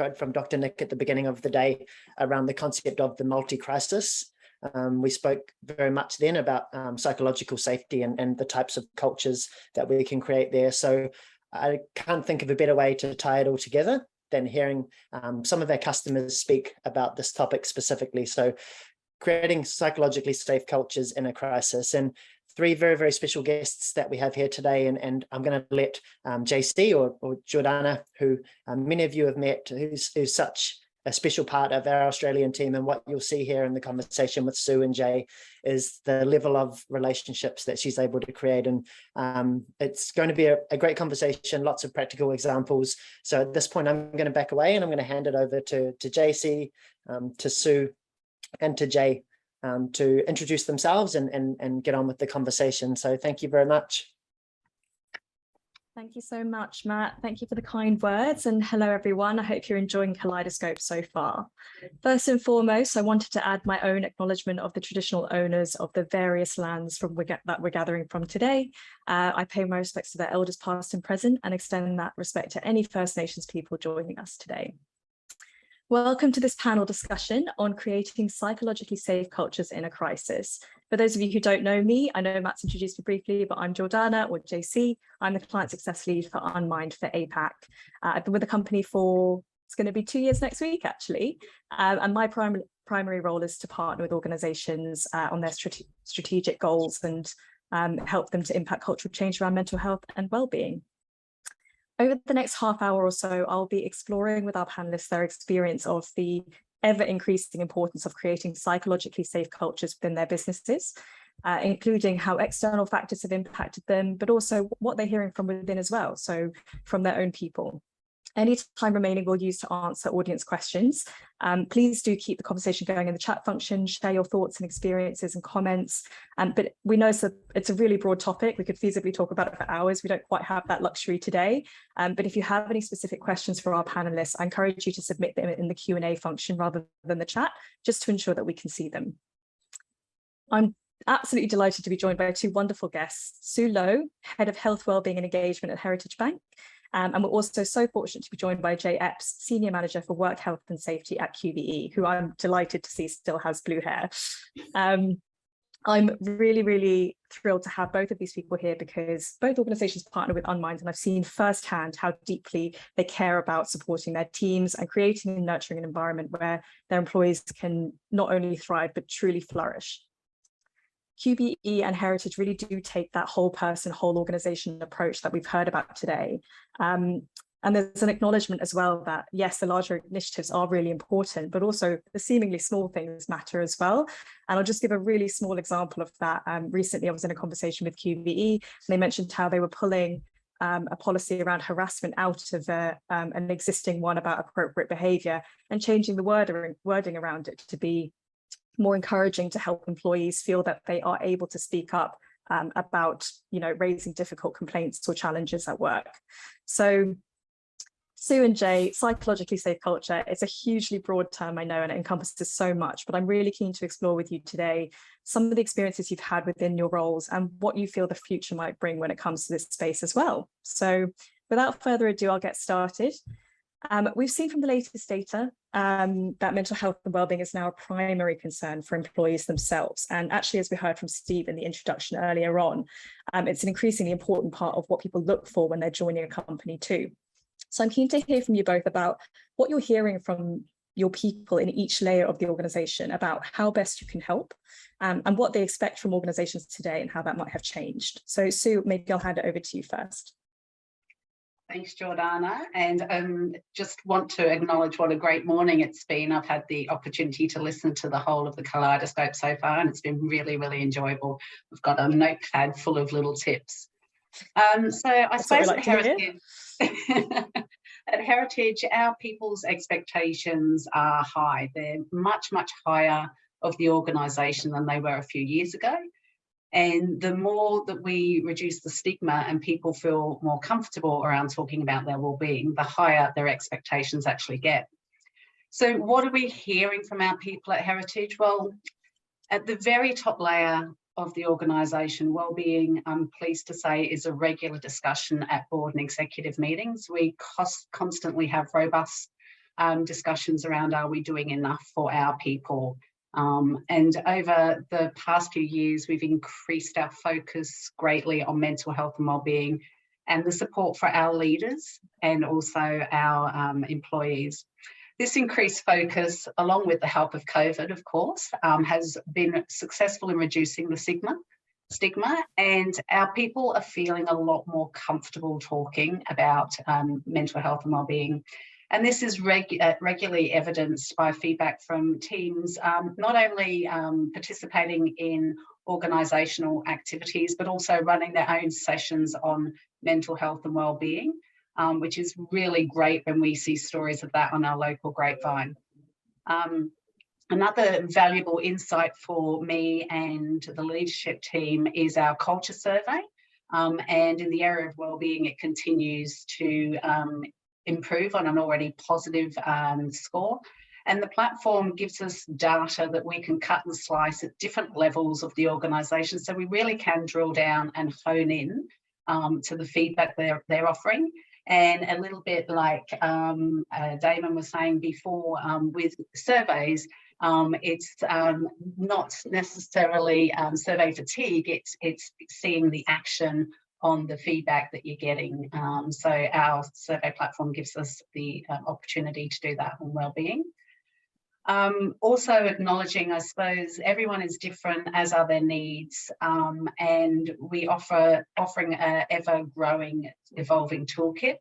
heard from Dr. Nick at the beginning of the day around the concept of the multi-crisis. We spoke very much then about psychological safety and the types of cultures that we can create there. So I can't think of a better way to tie it all together than hearing some of our customers speak about this topic specifically. So creating psychologically safe cultures in a crisis, and three very, very special guests that we have here today. And I'm going to let JC or Jordana, who many of you have met, who's such a special part of our Australian team. And what you'll see here in the conversation with Sue and Jay is the level of relationships that she's able to create. And it's going to be a great conversation, lots of practical examples. So at this point, I'm going to back away and I'm going to hand it over to JC, to Sue, and to Jay to introduce themselves and get on with the conversation. So thank you very much. Thank you so much, Matt. Thank you for the kind words, and hello everyone. I hope you're enjoying Kaleidoscope so far. First and foremost, I wanted to add my own acknowledgement of the traditional owners of the various lands that we're gathering from today. I pay my respects to their elders past and present, and extend that respect to any First Nations people joining us today. Welcome to this panel discussion on creating psychologically safe cultures in a crisis. For those of you who don't know me, I know Matt's introduced me briefly, but I'm Jordana, or JC. I'm the Client Success Lead for Unmind for APAC. I've been with the company for, it's going to be 2 years next week, actually. And my primary role is to partner with organizations on their strategic goals and help them to impact cultural change around mental health and well-being. Over the next half hour or so, I'll be exploring with our panelists their experience of the ever-increasing importance of creating psychologically safe cultures within their businesses, including how external factors have impacted them, but also what they're hearing from within as well, so from their own people. Any time remaining we'll use to answer audience questions. Please do keep the conversation going in the chat function, share your thoughts and experiences and comments. But we know it's a really broad topic. We could feasibly talk about it for hours. We don't quite have that luxury today. But if you have any specific questions for our panelists, I encourage you to submit them in the Q&A function rather than the chat, just to ensure that we can see them. I'm absolutely delighted to be joined by two wonderful guests, Sue Lowe, Head of Health, Wellbeing and Engagement at Heritage Bank, and we're also so fortunate to be joined by Epps, Senior Manager for Work Health and Safety at QBE, who I'm delighted to see still has blue hair. I'm really, really thrilled to have both of these people here because both organizations partner with Unmind, and I've seen firsthand how deeply they care about supporting their teams and creating and nurturing an environment where their employees can not only thrive, but truly flourish. QBE and Heritage really do take that whole person, whole organization approach that we've heard about today. And there's an acknowledgement as well that, yes, the larger initiatives are really important, but also the seemingly small things matter as well. And I'll just give a really small example of that. Recently, I was in a conversation with QBE, and they mentioned how they were pulling a policy around harassment out of an existing one about appropriate behaviour and changing the wording around it to be more encouraging to help employees feel that they are able to speak up about, raising difficult complaints or challenges at work. So Sue and Jay, psychologically safe culture, it's a hugely broad term, I know, and it encompasses so much, but I'm really keen to explore with you today some of the experiences you've had within your roles and what you feel the future might bring when it comes to this space as well. So without further ado, I'll get started. We've seen from the latest data that mental health and wellbeing is now a primary concern for employees themselves. And actually, as we heard from Steve in the introduction earlier on, it's an increasingly important part of what people look for when they're joining a company too. So I'm keen to hear from you both about what you're hearing from your people in each layer of the organization about how best you can help and what they expect from organizations today and how that might have changed. So Sue, maybe I'll hand it over to you first. Thanks, Jordana, and just want to acknowledge what a great morning it's been. I've had the opportunity to listen to the whole of the Kaleidoscope so far, and it's been really, really enjoyable. We've got a notepad full of little tips. So I suppose at Heritage, our people's expectations are high. They're much, much higher of the organisation than they were a few years ago. And the more that we reduce the stigma and people feel more comfortable around talking about their well-being, the higher their expectations actually get. So what are we hearing from our people at Heritage? Well, at the very top layer of the organisation, wellbeing, I'm pleased to say, is a regular discussion at board and executive meetings. We constantly have robust discussions around, are we doing enough for our people? And over the past few years, we've increased our focus greatly on mental health and wellbeing and the support for our leaders and also our employees. This increased focus, along with the help of COVID, of course, has been successful in reducing the stigma, and our people are feeling a lot more comfortable talking about mental health and wellbeing. And this is regularly evidenced by feedback from teams, not only participating in organisational activities, but also running their own sessions on mental health and wellbeing, which is really great when we see stories of that on our local grapevine. Another valuable insight for me and the leadership team is our culture survey. And in the area of wellbeing, it continues to improve on an already positive score. And the platform gives us data that we can cut and slice at different levels of the organisation. So we really can drill down and hone in to the feedback they're offering. And a little bit like Damon was saying before, with surveys, it's not necessarily survey fatigue, it's seeing the action on the feedback that you're getting. So our survey platform gives us the opportunity to do that on wellbeing. Also acknowledging, I suppose, everyone is different, as are their needs, and we offering an ever-growing, evolving toolkit.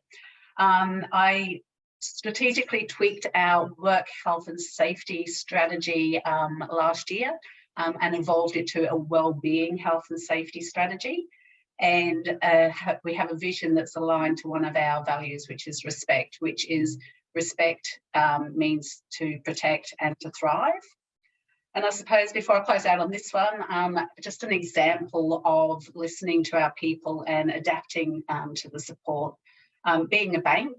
I strategically tweaked our work health and safety strategy last year and evolved it to a wellbeing health and safety strategy. And we have a vision that's aligned to one of our values, which is respect, means to protect and to thrive. And I suppose before I close out on this one, just an example of listening to our people and adapting to the support. Being a bank,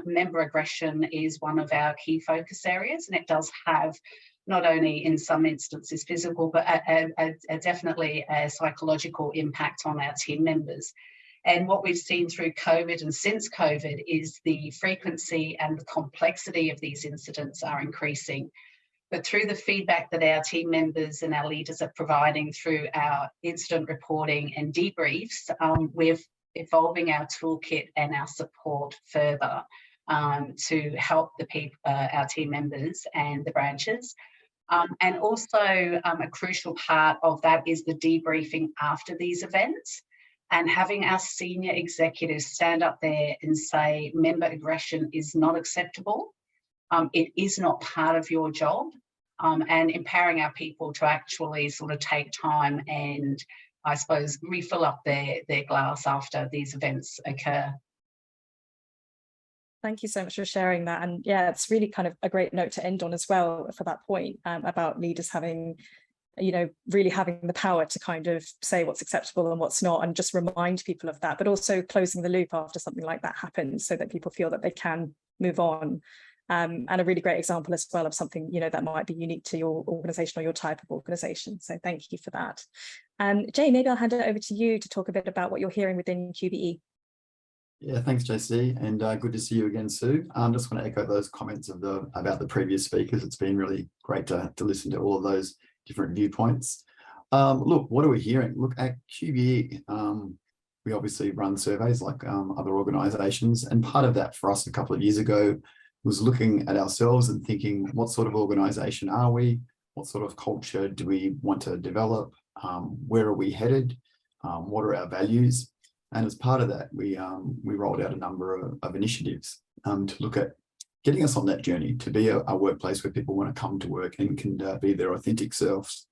member aggression is one of our key focus areas, and it does have not only in some instances physical, but definitely a psychological impact on our team members. And what we've seen through COVID and since COVID is the frequency and the complexity of these incidents are increasing. But through the feedback that our team members and our leaders are providing through our incident reporting and debriefs, we're evolving our toolkit and our support further to help the people, our team members and the branches. And also a crucial part of that is the debriefing after these events, and having our senior executives stand up there and say, member aggression is not acceptable. It is not part of your job, and empowering our people to actually sort of take time and, I suppose, refill up their glass after these events occur. Thank you so much for sharing that. And yeah, it's really kind of a great note to end on as well for that point about leaders having, you know, really having the power to kind of say what's acceptable and what's not, and just remind people of that, but also closing the loop after something like that happens so that people feel that they can move on. And a really great example as well of something, you know, that might be unique to your organisation or your type of organisation. So thank you for that. Jay, maybe I'll hand it over to you to talk a bit about what you're hearing within QBE. Yeah, thanks, JC, and good to see you again, Sue. Just want to echo those comments about the previous speakers. It's been really great to listen to all of those different viewpoints. Look, what are we hearing? Look, at QBE, we obviously run surveys like other organisations, and part of that for us a couple of years ago was looking at ourselves and thinking, what sort of organisation are we? What sort of culture do we want to develop? Where are we headed? What are our values? And as part of that, we rolled out a number of initiatives to look at getting us on that journey to be a workplace where people want to come to work and can be their authentic selves.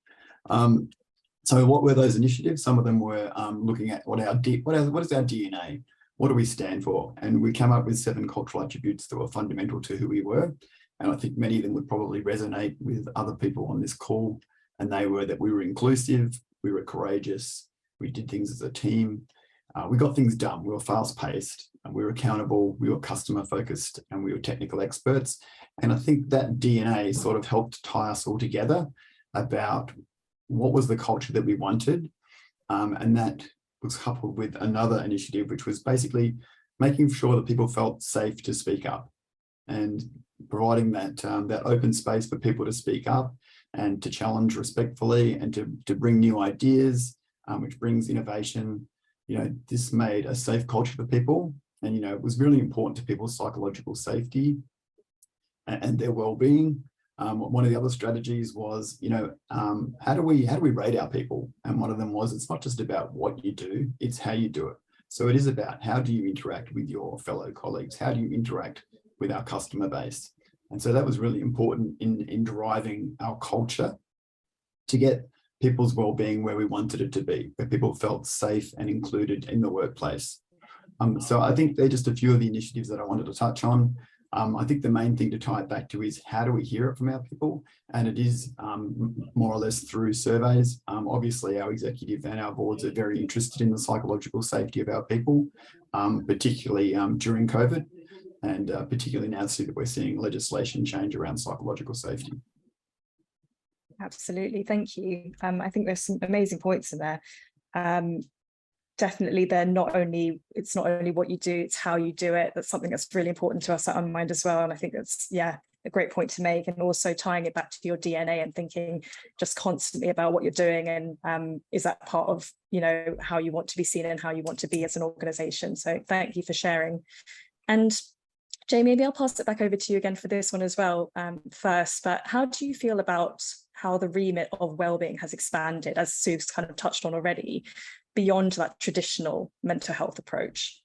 So what were those initiatives? Some of them were looking at what is our DNA? What do we stand for? And we came up with 7 cultural attributes that were fundamental to who we were. And I think many of them would probably resonate with other people on this call. And they were that we were inclusive, we were courageous, we did things as a team, we got things done, we were fast-paced, and we were accountable, we were customer-focused, and we were technical experts. And I think that DNA sort of helped tie us all together about what was the culture that we wanted. And that was coupled with another initiative, which was basically making sure that people felt safe to speak up. And providing that that open space for people to speak up and to challenge respectfully and to bring new ideas, which brings innovation. This made a safe culture for people, and it was really important to people's psychological safety and their well-being. One of the other strategies was, how do we rate our people? And one of them was, it's not just about what you do, it's how you do it. So it is about how do you interact with your fellow colleagues? How do you interact with our customer base? And so that was really important in driving our culture to get people's well-being where we wanted it to be, where people felt safe and included in the workplace. So I think they're just a few of the initiatives that I wanted to touch on. I think the main thing to tie it back to is how do we hear it from our people? And it is more or less through surveys. Obviously, our executive and our boards are very interested in the psychological safety of our people, particularly during COVID, and particularly now that we're seeing legislation change around psychological safety. Absolutely, thank you. I think there's some amazing points in there. Definitely, it's not only what you do, it's how you do it. That's something that's really important to us at Unmind as well. And I think that's, a great point to make. And also tying it back to your DNA and thinking just constantly about what you're doing. And is that part of, how you want to be seen and how you want to be as an organization? So thank you for sharing. And Jay, maybe I'll pass it back over to you again for this one as well first. But how do you feel about how the remit of wellbeing has expanded, as Sue's kind of touched on already, beyond that traditional mental health approach?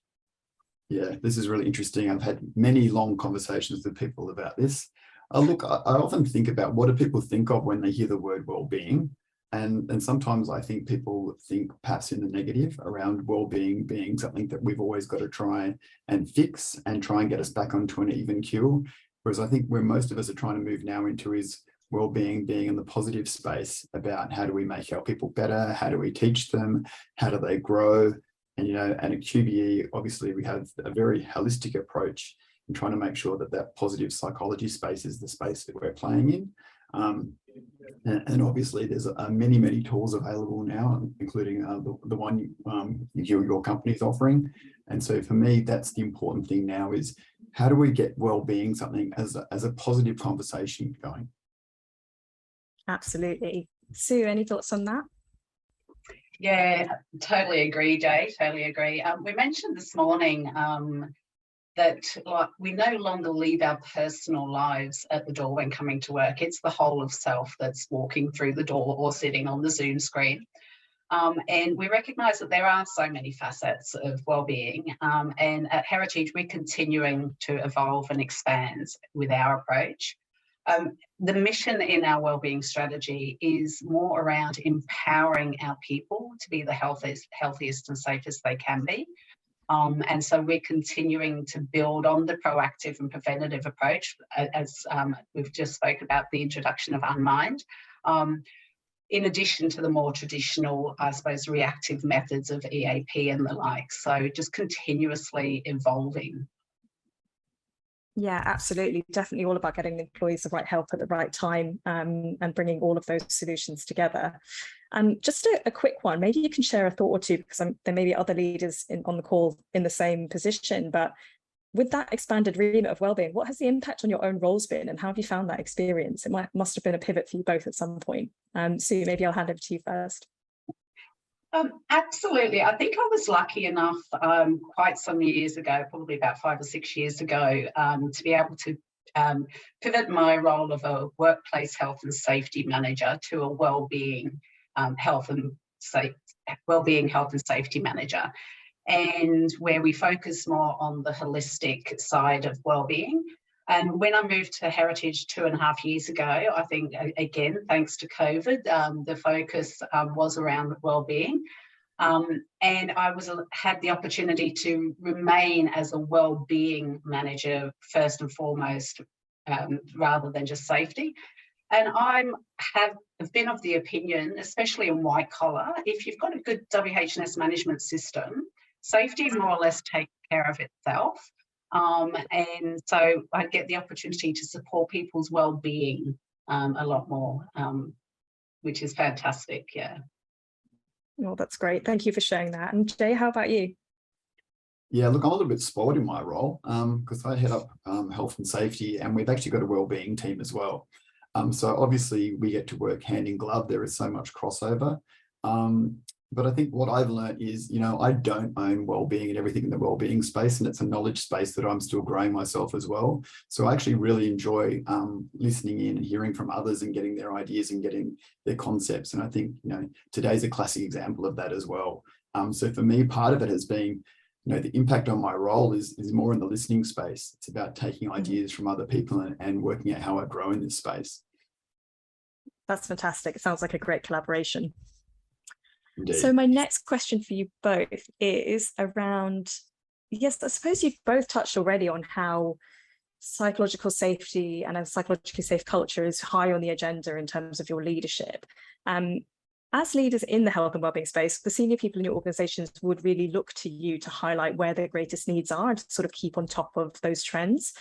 Yeah, this is really interesting. I've had many long conversations with people about this. Look, I often think about what do people think of when they hear the word well-being. And sometimes I think people think perhaps in the negative around well-being being something that we've always got to try and fix and try and get us back onto an even keel. Whereas I think where most of us are trying to move now into is well-being being in the positive space about how do we make our people better, how do we teach them, how do they grow, and and at QBE obviously we have a very holistic approach in trying to make sure that that positive psychology space is the space that we're playing in. And obviously there's many tools available now, including the one your company is offering. And so for me, that's the important thing now is how do we get well-being something as a positive conversation going? Absolutely. Sue, any thoughts on that? Yeah, totally agree, Jay, totally agree. We mentioned this morning that we no longer leave our personal lives at the door when coming to work. It's the whole of self that's walking through the door or sitting on the Zoom screen. And we recognise that there are so many facets of wellbeing. And at Heritage, we're continuing to evolve and expand with our approach. The mission in our wellbeing strategy is more around empowering our people to be the healthiest and safest they can be. And so we're continuing to build on the proactive and preventative approach, as we've just spoken about the introduction of Unmind, in addition to the more traditional, I suppose, reactive methods of EAP and the like. So just continuously evolving. Yeah, absolutely. Definitely all about getting the employees the right help at the right time and bringing all of those solutions together. Just a quick one, maybe you can share a thought or two, because there may be other leaders on the call in the same position, but with that expanded remit of wellbeing, what has the impact on your own roles been, and how have you found that experience? It must have been a pivot for you both at some point. Sue, maybe I'll hand over to you first. Absolutely. I think I was lucky enough quite some years ago, probably about 5 or 6 years ago, to be able to pivot my role of a workplace health and safety manager to a wellbeing health and safety manager, and where we focus more on the holistic side of wellbeing. And when I moved to Heritage 2.5 years ago, I think, again, thanks to COVID, the focus was around wellbeing. And I had the opportunity to remain as a wellbeing manager first and foremost, rather than just safety. And I have been of the opinion, especially in white collar, if you've got a good WH&S management system, safety more or less takes care of itself. And so I get the opportunity to support people's well-being a lot more, which is fantastic. Yeah. Well, that's great. Thank you for sharing that. And Jay, how about you? Yeah, look, I'm a little bit spoiled in my role because I head up health and safety, and we've actually got a wellbeing team as well. So obviously we get to work hand in glove. There is so much crossover. But I think what I've learned is, I don't own wellbeing and everything in the wellbeing space, and it's a knowledge space that I'm still growing myself as well. So I actually really enjoy listening in and hearing from others and getting their ideas and getting their concepts. And I think, today's a classic example of that as well. So for me, part of it has been, the impact on my role is more in the listening space. It's about taking ideas from other people and working out how I grow in this space. That's fantastic. It sounds like a great collaboration. Indeed. So my next question for you both is around, yes, I suppose you've both touched already on how psychological safety and a psychologically safe culture is high on the agenda in terms of your leadership. As leaders in the health and wellbeing space, the senior people in your organizations would really look to you to highlight where their greatest needs are and to sort of keep on top of those trends.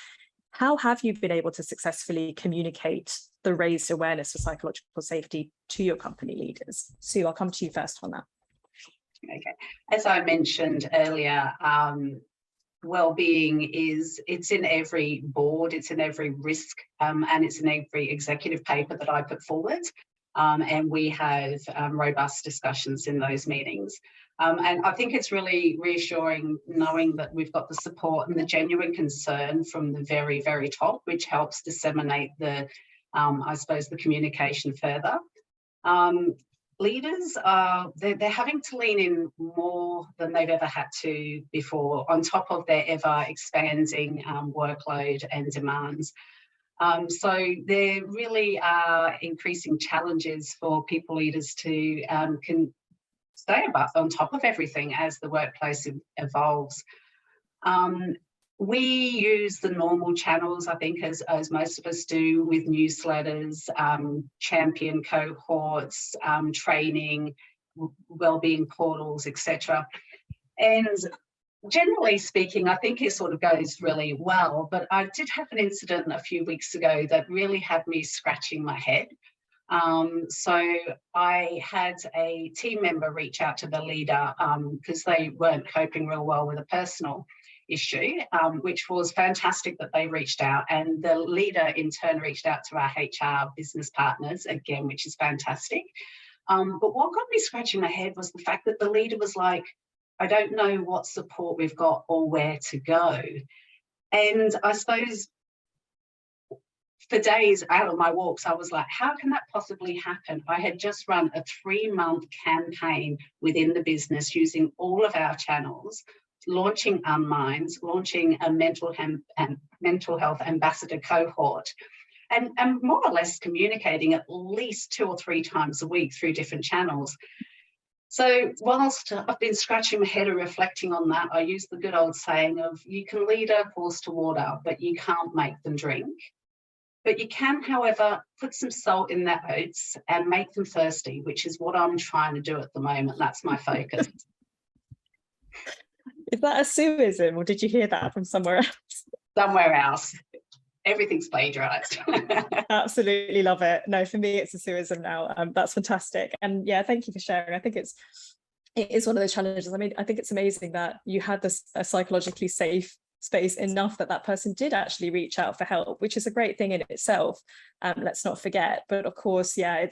How have you been able to successfully communicate the raised awareness for psychological safety to your company leaders? Sue, I'll come to you first on that. Okay. As I mentioned earlier, wellbeing it's in every board, it's in every risk, and it's in every executive paper that I put forward. And we have robust discussions in those meetings. And I think it's really reassuring knowing that we've got the support and the genuine concern from the very, very top, which helps disseminate the communication further. Leaders, they're having to lean in more than they've ever had to before, on top of their ever expanding workload and demands. So there really are increasing challenges for people leaders to can stay on top of everything as the workplace evolves. We use the normal channels, I think, as most of us do, with newsletters, champion cohorts, training, wellbeing portals, etc. And generally speaking, I think it sort of goes really well, but I did have an incident a few weeks ago that really had me scratching my head. So I had a team member reach out to the leader because they weren't coping real well with a personal issue, which was fantastic that they reached out, and the leader in turn reached out to our HR business partners again, which is fantastic. But what got me scratching my head was the fact that the leader was like, I don't know what support we've got or where to go. And I suppose for days out of my walks, I was like, how can that possibly happen? I had just run a 3-month campaign within the business using all of our channels, launching Unmind, launching a mental health ambassador cohort, and more or less communicating at least 2 or 3 times a week through different channels. So whilst I've been scratching my head and reflecting on that, I use the good old saying of, you can lead a horse to water, but you can't make them drink. But you can, however, put some salt in their oats and make them thirsty, which is what I'm trying to do at the moment. That's my focus. Is that a Sueism, or did you hear that from somewhere else? Somewhere else. Everything's plagiarized. Absolutely love it. No, for me, it's a Sueism now. That's fantastic. And yeah, thank you for sharing. I think it is one of those challenges. I mean, I think it's amazing that you had this a psychologically safe space enough that person did actually reach out for help, which is a great thing in itself. Let's not forget. But of course, yeah,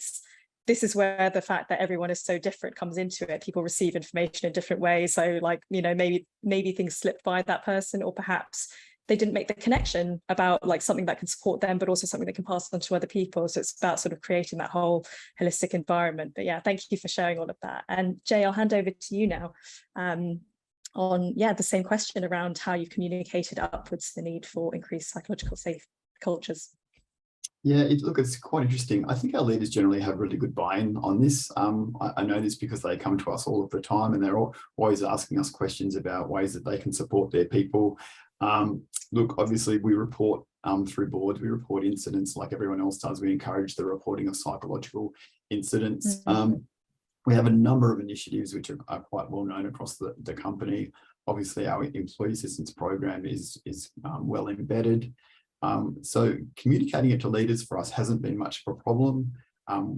this is where the fact that everyone is so different comes into it. People receive information in different ways. So like, maybe things slipped by that person, or perhaps they didn't make the connection about like something that can support them, but also something that can pass on to other people. So it's about sort of creating that whole holistic environment. But yeah, thank you for sharing all of that. And Jay, I'll hand over to you now on the same question around how you've communicated upwards the need for increased psychological safe cultures. Yeah, it's quite interesting. I think our leaders generally have really good buy-in on this. I know this because they come to us all of the time, and they're always asking us questions about ways that they can support their people. Look, obviously we report through boards, we report incidents like everyone else does. We encourage the reporting of psychological incidents. Mm-hmm. We have a number of initiatives which are quite well known across the company. Obviously, our employee assistance program is well embedded. So communicating it to leaders for us hasn't been much of a problem.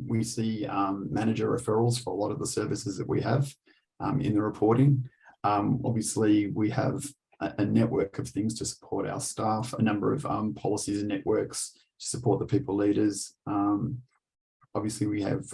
We see manager referrals for a lot of the services that we have in the reporting. Obviously, we have a network of things to support our staff, a number of policies and networks to support the people leaders. Obviously, we have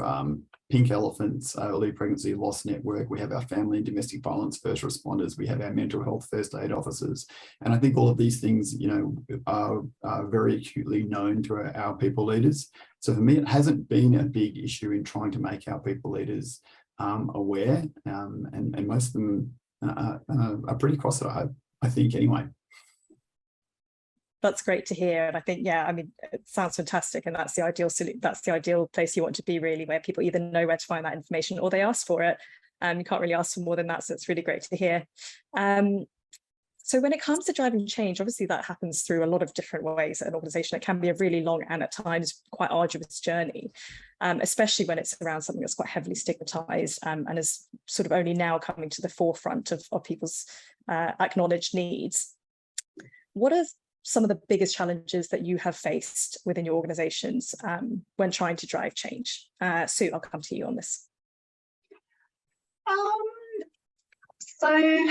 Pink Elephants, early pregnancy loss network. We have our family and domestic violence first responders. We have our mental health first aid officers. And I think all of these things, you know, are very acutely known to our people leaders. So for me, it hasn't been a big issue in trying to make our people leaders aware. And most of them are pretty across it, I think, anyway. That's great to hear. And I think, yeah, I mean, it sounds fantastic. And that's the ideal place you want to be, really, where people either know where to find that information or they ask for it. You can't really ask for more than that. So it's really great to hear. So when it comes to driving change, obviously that happens through a lot of different ways at an organization. It can be a really long and at times quite arduous journey, especially when it's around something that's quite heavily stigmatized and is sort of only now coming to the forefront of people's acknowledged needs. What are some of the biggest challenges that you have faced within your organizations when trying to drive change? Sue, I'll come to you on this. So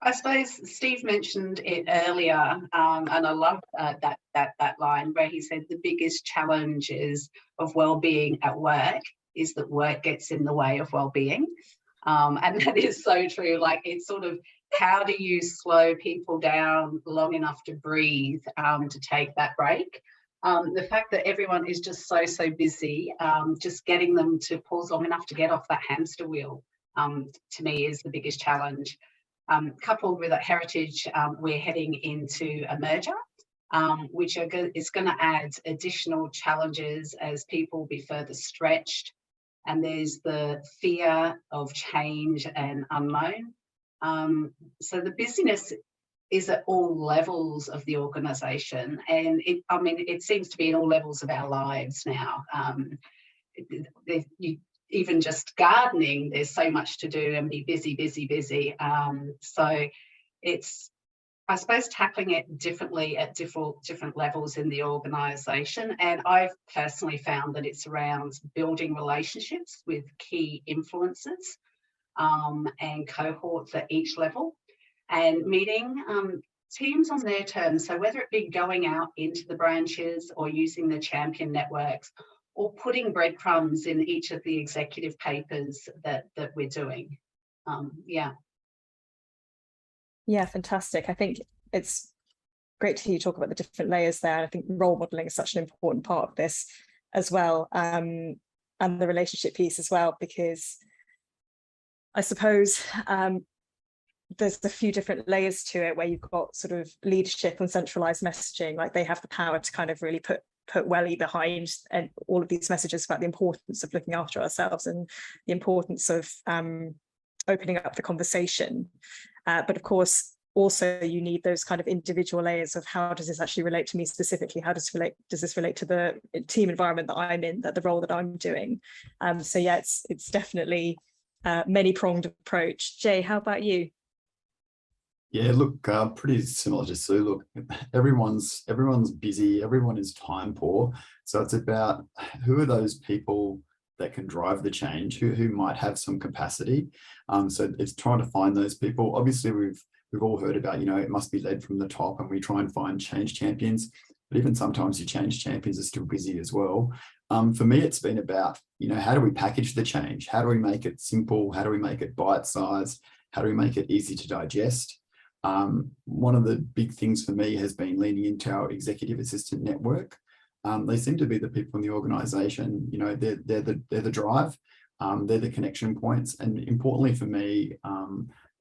I suppose Steve mentioned it earlier, and I love that line where he said the biggest challenges of well-being at work is that work gets in the way of well-being. And that is so true. Like, it's sort of, how do you slow people down long enough to breathe, to take that break? The fact that everyone is just so busy, just getting them to pause long enough to get off that hamster wheel, to me, is the biggest challenge. Coupled with that heritage, we're heading into a merger, which is going to add additional challenges as people will be further stretched. And there's the fear of change and unknown. So the busyness is at all levels of the organisation, and it seems to be in all levels of our lives now. Even just gardening, there's so much to do and be busy. So it's, I suppose, tackling it differently at different levels in the organisation. And I've personally found that it's around building relationships with key influencers and cohorts at each level, and meeting teams on their terms. So whether it be going out into the branches or using the champion networks, or putting breadcrumbs in each of the executive papers that we're doing. Yeah, fantastic. I think it's great to hear you talk about the different layers there. I think role modeling is such an important part of this as well, and the relationship piece as well, because I suppose there's a few different layers to it, where you've got sort of leadership and centralized messaging, like they have the power to kind of really put Welly behind and all of these messages about the importance of looking after ourselves and the importance of opening up the conversation. But of course, also you need those kind of individual layers of, how does this actually relate to me specifically? How does this relate to the team environment that I'm in, that the role that I'm doing? So yeah, it's definitely a many-pronged approach. Jay, how about you? Yeah, look, pretty similar to Sue. Look, everyone's busy, everyone is time poor. So it's about, who are those people that can drive the change, who might have some capacity. So it's trying to find those people. Obviously, we've all heard about, you know, it must be led from the top, and we try and find change champions. But even sometimes your change champions are still busy as well. For me, it's been about, you know, how do we package the change? How do we make it simple? How do we make it bite-sized? How do we make it easy to digest? One of the big things for me has been leaning into our executive assistant network. They seem to be the people in the organisation, you know, they're the drive, they're the connection points. And importantly for me,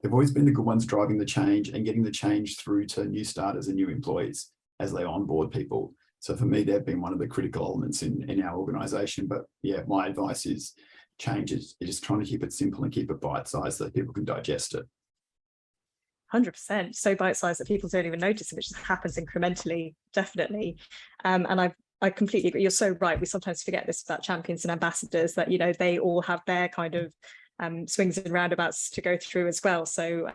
they've always been the good ones driving the change and getting the change through to new starters and new employees as they onboard people. So for me, they've been one of the critical elements in our organisation. But yeah, my advice is change is just trying to keep it simple and keep it bite-sized so that people can digest it. 100%, so bite-sized that people don't even notice, which happens incrementally, definitely. And I completely agree. You're so right. We sometimes forget this about champions and ambassadors, that, you know, they all have their kind of swings and roundabouts to go through as well. So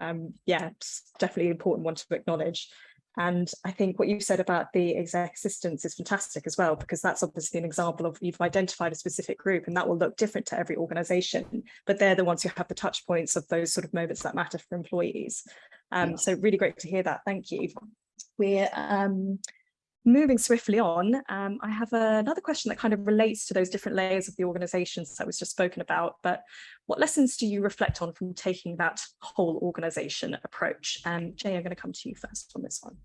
yeah, it's definitely an important one to acknowledge. And I think what you said about the exec assistants is fantastic as well, because that's obviously an example of you've identified a specific group, and that will look different to every organization, but they're the ones who have the touch points of those sort of moments that matter for employees. So really great to hear that. Thank you. We're moving swiftly on. I have another question that kind of relates to those different layers of the organizations that was just spoken about, but what lessons do you reflect on from taking that whole organization approach? Jay, I'm going to come to you first on this one.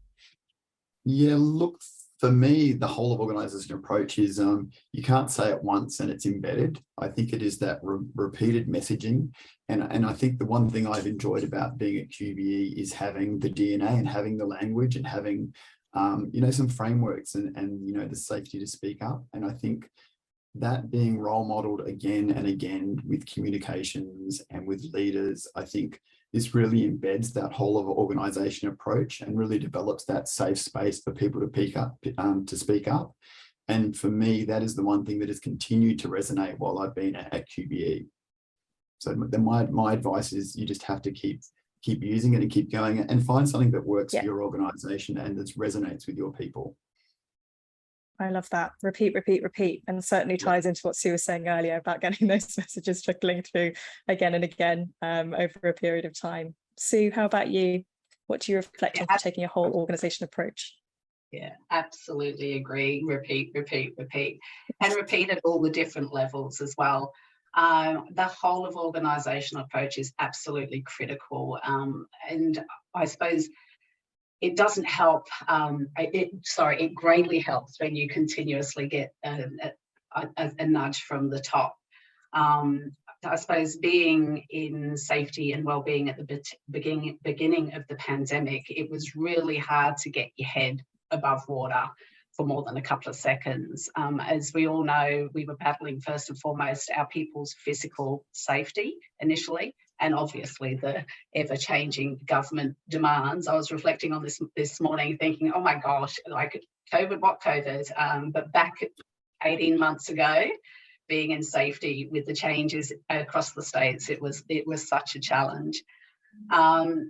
Yeah, look, for me, the whole of organization approach is you can't say it once and it's embedded. I think it is that repeated messaging. And I think the one thing I've enjoyed about being at QBE is having the DNA and having the language and having some frameworks and the safety to speak up. And I think that being role modeled again and again with communications and with leaders, I think this really embeds that whole of organization approach and really develops that safe space for people to speak up. And for me, that is the one thing that has continued to resonate while I've been at QBE. So then my advice is you just have to keep using it and keep going and find something that works for your organization and that resonates with your people. I love that. Repeat, repeat, repeat. And certainly ties into what Sue was saying earlier about getting those messages trickling through again and again over a period of time. Sue, how about you? What do you reflect on for taking a whole organization approach? Yeah, absolutely agree. Repeat, repeat, repeat. And repeat at all the different levels as well. The whole of organizational approach is absolutely critical. And I suppose it doesn't help, it greatly helps when you continuously get a nudge from the top. I suppose being in safety and wellbeing at the beginning of the pandemic, it was really hard to get your head above water for more than a couple of seconds. As we all know, we were battling first and foremost our people's physical safety initially, and obviously the ever-changing government demands. I was reflecting on this morning thinking, oh my gosh, like COVID, what COVID? But back 18 months ago, being in safety with the changes across the states, it was such a challenge.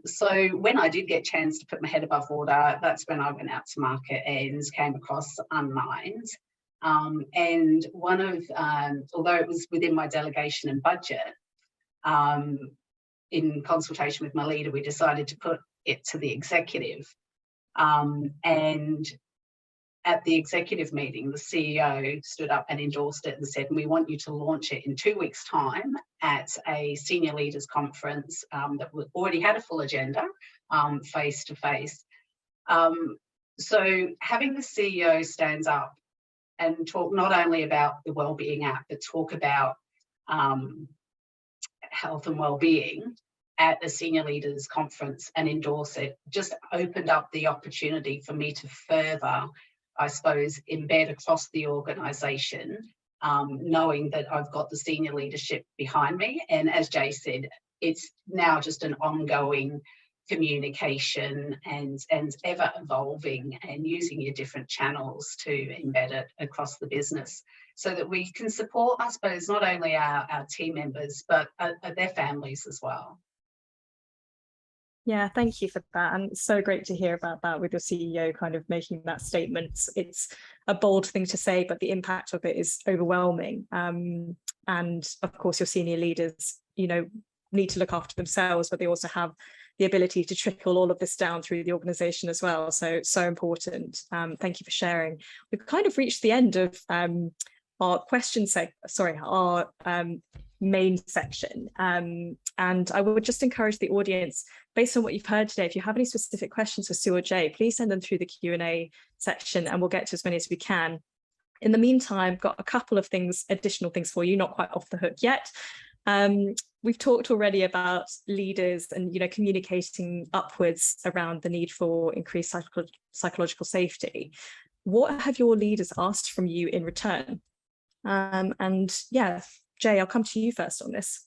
So when I did get a chance to put my head above water, that's when I went out to market and came across Unmind. And one of, although it was within my delegation and budget, in consultation with my leader, we decided to put it to the executive. And at the executive meeting, the CEO stood up and endorsed it and said, we want you to launch it in 2 weeks' time at a senior leaders conference that already had a full agenda, face to face. So having the CEO stand up and talk not only about the Wellbeing app, but talk about health and wellbeing at a senior leaders conference and endorse it just opened up the opportunity for me to further, I suppose, embed across the organisation, knowing that I've got the senior leadership behind me. And as Jay said, it's now just an ongoing communication and ever evolving and using your different channels to embed it across the business so that we can support, I suppose, not only our team members, but their families as well. Yeah, thank you for that. And it's so great to hear about that with your CEO kind of making that statement. It's a bold thing to say, but the impact of it is overwhelming. And of course, your senior leaders, need to look after themselves, but they also have the ability to trickle all of this down through the organization as well. So important. Thank you for sharing. We've kind of reached the end of our main section. And I would just encourage the audience, based on what you've heard today, if you have any specific questions for Sue or Jay, please send them through the Q&A section and we'll get to as many as we can. In the meantime, got a couple of additional things for you, not quite off the hook yet. We've talked already about leaders and communicating upwards around the need for increased psychological safety. What have your leaders asked from you in return? And yeah, Jay, I'll come to you first on this.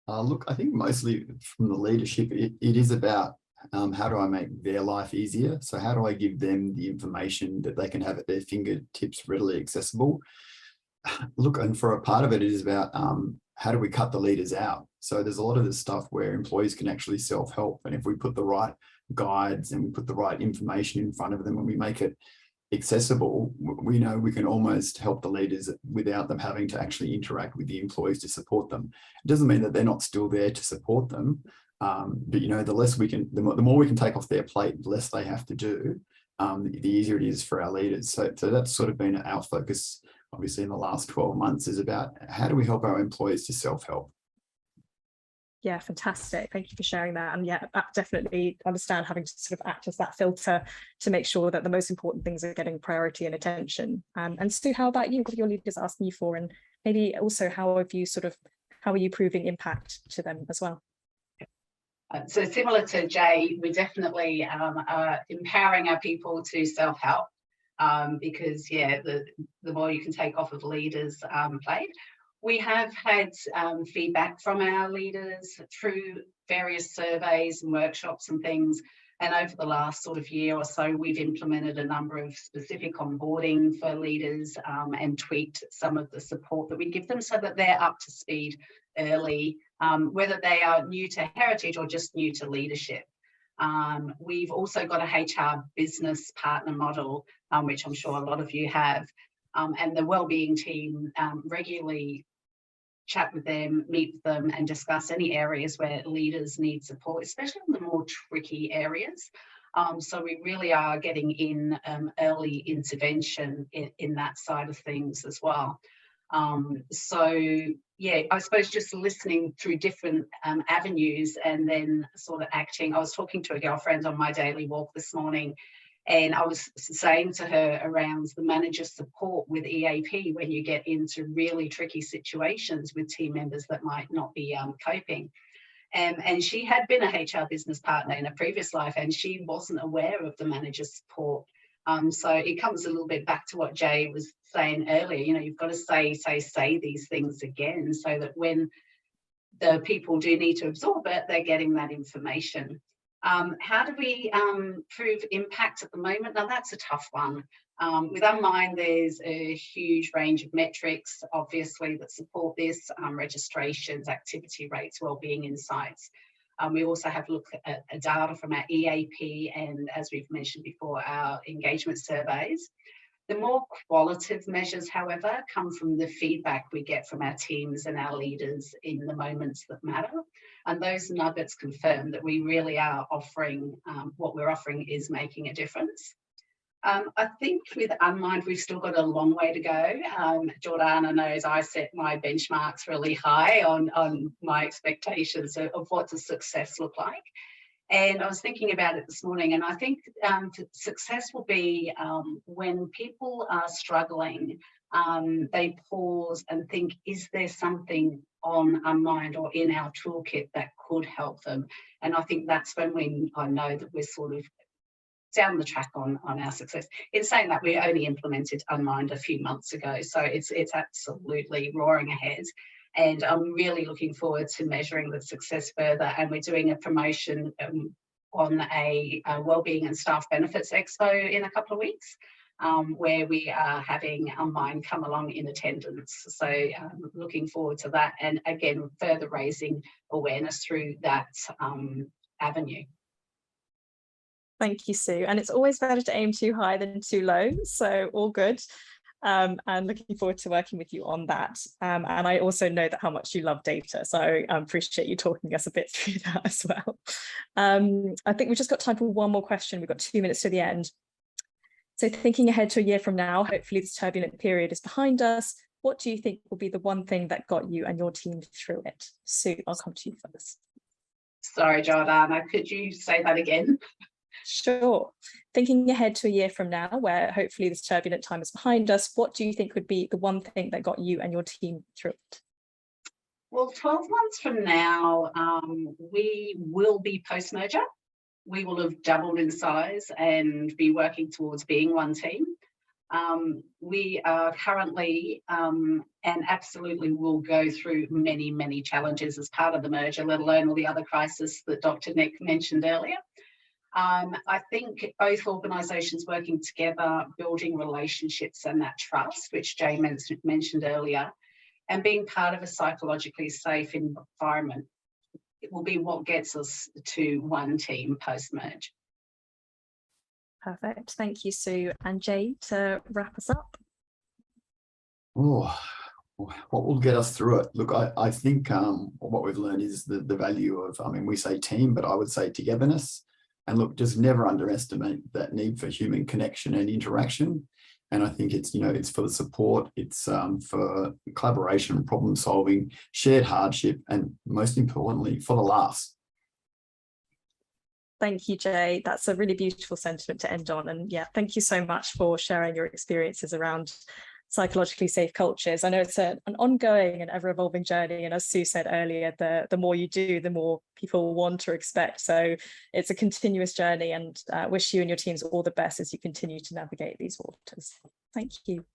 Look, I think mostly from the leadership, it is about how do I make their life easier? So how do I give them the information that they can have at their fingertips readily accessible? Look, and for a part of it is about how do we cut the leaders out? So there's a lot of this stuff where employees can actually self-help. And if we put the right guides and we put the right information in front of them and we make it accessible, we know we can almost help the leaders without them having to actually interact with the employees to support them. It doesn't mean that they're not still there to support them, but you know, the less we can, the more we can take off their plate, the less they have to do, the easier it is for our leaders. So that's sort of been our focus, obviously, in the last 12 months, is about how do we help our employees to self-help. Yeah, fantastic. Thank you for sharing that. And yeah, I definitely understand having to sort of act as that filter to make sure that the most important things are getting priority and attention. And Sue, how about you? What are your leaders asking you for? And maybe also how are you proving impact to them as well? So similar to Jay, we definitely are empowering our people to self-help because, yeah, the more you can take off of leaders' plate. We have had feedback from our leaders through various surveys and workshops and things. And over the last sort of year or so, we've implemented a number of specific onboarding for leaders and tweaked some of the support that we give them so that they're up to speed early, whether they are new to heritage or just new to leadership. We've also got a HR business partner model, which I'm sure a lot of you have. And the Wellbeing team regularly chat with them, meet with them and discuss any areas where leaders need support, especially in the more tricky areas. So we really are getting in early intervention in that side of things as well. So yeah, I suppose just listening through different avenues and then sort of acting. I was talking to a girlfriend on my daily walk this morning, and I was saying to her around the manager support with EAP when you get into really tricky situations with team members that might not be coping. And she had been a HR business partner in a previous life, and she wasn't aware of the manager support. So it comes a little bit back to what Jay was saying earlier. You know, you've got to say these things again so that when the people do need to absorb it, they're getting that information. How do we prove impact at the moment? Now, that's a tough one. With Unmind, there's a huge range of metrics, obviously, that support this, registrations, activity rates, wellbeing insights. We also have looked at data from our EAP and, as we've mentioned before, our engagement surveys. The more qualitative measures, however, come from the feedback we get from our teams and our leaders in the moments that matter. And those nuggets confirm that we really are offering, what we're offering is making a difference. I think with Unmind, we've still got a long way to go. Jordana knows I set my benchmarks really high on my expectations of what does success look like. And I was thinking about it this morning, and I think success will be when people are struggling, they pause and think, is there something on Unmind or in our toolkit that could help them? And I think that's when I know that we're sort of down the track on our success. In saying that, we only implemented Unmind a few months ago, so it's absolutely roaring ahead. And I'm really looking forward to measuring the success further. And we're doing a promotion on a Wellbeing and Staff Benefits Expo in a couple of weeks, where we are having Unmind come along in attendance. So looking forward to that. And again, further raising awareness through that avenue. Thank you, Sue. And it's always better to aim too high than too low. So all good. And looking forward to working with you on that. And I also know that how much you love data. So I appreciate you talking us a bit through that as well. I think we've just got time for one more question. We've got 2 minutes to the end. So thinking ahead to a year from now, hopefully this turbulent period is behind us. What do you think will be the one thing that got you and your team through it? Sue, I'll come to you first. Sorry, Jordana, could you say that again? Sure. Thinking ahead to a year from now, where hopefully this turbulent time is behind us, what do you think would be the one thing that got you and your team through it? Well, 12 months from now, we will be post-merger. We will have doubled in size and be working towards being one team. We are currently and absolutely will go through many, many challenges as part of the merger, let alone all the other crises that Dr. Nick mentioned earlier. I think both organisations working together, building relationships and that trust, which Jay mentioned earlier, and being part of a psychologically safe environment, it will be what gets us to one team post-merge. Perfect. Thank you, Sue. And Jay, to wrap us up. Oh, what will get us through it? Look, I think what we've learned is the value of, I mean, we say team, but I would say togetherness. And look, just never underestimate that need for human connection and interaction. And I think it's, it's for the support, it's for collaboration, problem solving, shared hardship, and most importantly, for the laughs. Thank you, Jay. That's a really beautiful sentiment to end on. And yeah, thank you so much for sharing your experiences around psychologically safe cultures. I know it's an ongoing and ever-evolving journey, and as Sue said earlier, the more you do, the more people want or expect. So it's a continuous journey, and wish you and your teams all the best as you continue to navigate these waters. Thank you.